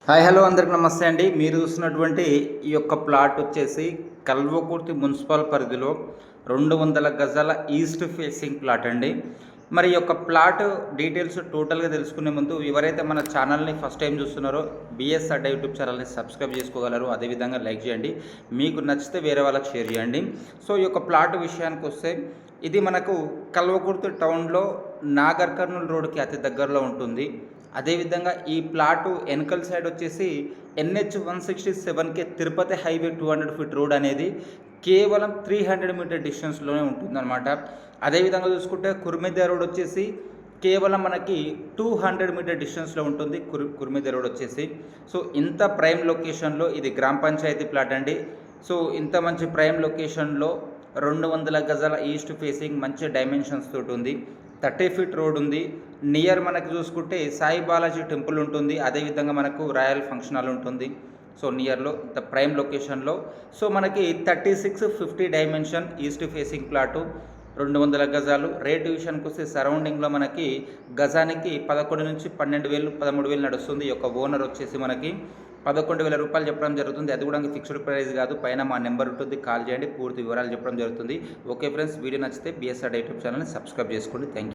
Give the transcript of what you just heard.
Hi hello అందరికి నమస్తే అండి. మీరు చూస్తున్నటువంటి ఈ యొక్క ప్లాట్ వచ్చేసి కల్వకుర్తి మున్సిపల్ పరిధిలో 200 గజాల ఈస్ట్ ఫేసింగ్ ప్లాట్ అండి. మరి ఈ యొక్క ప్లాట్ డీటెయిల్స్ టోటల్గా తెలుసుకునే ముందు ఎవరైతే మన ఛానల్ని ఫస్ట్ టైం చూస్తున్నారో బిఎస్ అడ్డా యూట్యూబ్ ఛానల్ని సబ్స్క్రైబ్ చేసుకోగలరు. అదేవిధంగా లైక్ చేయండి, మీకు నచ్చితే వేరే వాళ్ళకి షేర్ చేయండి. సో ఈ యొక్క ప్లాట్ విషయానికి వస్తే ఇది మనకు కల్వకుర్తి టౌన్లో నాగర్ కర్నూల్ రోడ్కి అతి దగ్గరలో ఉంటుంది. అదేవిధంగా ఈ ప్లాటు వెనకల్ సైడ్ వచ్చేసి NH 167కే తిరుపతి హైవే 200 ఫీట్ రోడ్ అనేది కేవలం 300 మీటర్ డిస్టెన్స్లోనే ఉంటుందన్నమాట. అదేవిధంగా చూసుకుంటే కుర్మిద్ద రోడ్ వచ్చేసి కేవలం మనకి 200 మీటర్ డిస్టెన్స్లో ఉంటుంది కుర్మిద్ద రోడ్ వచ్చేసి. సో ఇంత ప్రైమ్ లొకేషన్లో ఇది గ్రామ పంచాయతీ ప్లాట్ అండి. సో ఇంత మంచి ప్రైమ్ లొకేషన్లో 200 గజాల ఈస్ట్ ఫేసింగ్ మంచి డైమెన్షన్స్ తోటి ఉంది. 30 ఫీట్ రోడ్ ఉంది. నియర్ మనకు చూసుకుంటే సాయి బాలాజీ టెంపుల్ ఉంటుంది. అదేవిధంగా మనకు రాయల్ ఫంక్షన్ హాల్ ఉంటుంది. సో నియర్లో ద ప్రైమ్ లొకేషన్లో సో మనకి 3650 డైమెన్షన్ ఈస్ట్ ఫేసింగ్ ప్లాటు 200 గజాలు. రేటు విషయానికి వస్తే సరౌండింగ్లో మనకి గజానికి 11 నుంచి 12,000 13,000 నడుస్తుంది. ఈ యొక్క ఓనర్ వచ్చేసి మనకి 11,000 రూపాయలు చెప్పడం జరుగుతుంది. అది కూడా ఫిక్స్డ్ ప్రైస్ కాదు, పైన మా నెంబర్ ఉంటుంది, కాల్ చేయండి, పూర్తి వివరాలు చెప్పడం జరుగుతుంది. ఓకే ఫ్రెండ్స్, వీడియో నచ్చితే బిఎస్ అడ్డా యూట్యూబ్ ఛానల్ని సబ్స్క్రైబ్ చేసుకోండి. Thank you.